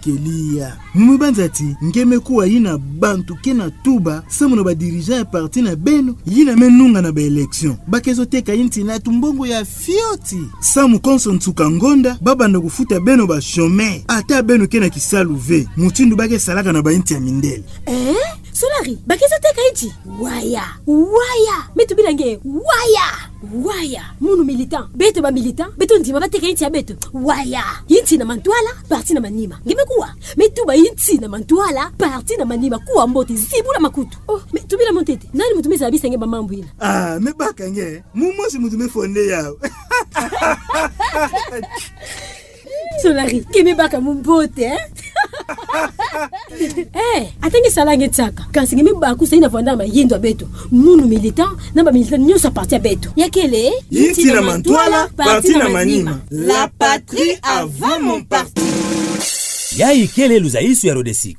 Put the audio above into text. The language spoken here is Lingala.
kelia mubanzati ngeme kuwa yina bantu kena tuba samu na ba dirigeant ya parti na beno yina menunga na ba election bakezo teka inti na tumbongo ya fioti samu konso ntuka ngonda baba na kufuta beno ba chômeur ata beno kena kisaluve mutindu bake salaka na ba inti ya mindele Solari bakezo teka inti waya metu bilange waya munu militant beto ba militant beto ndima bateka inti ya beto waya inti na mantwala parti na manima ngimekuwa metu ba inti na mantwala parti na manima kuwa mboti zibula makutu metu bila montete nani mutumeza bisenge ba mambo ina mebaka nge mumosi mutume fonde yao Solari kime baka mumbote atangi salange tsaka kasi ngimi baku saina fonda ma yindo beto munu militant namba militant nyosa parti ya beto yakele inti na mantwala parti na manima la patrie avant mon parti Yai kele luzaisu ya Rodesik.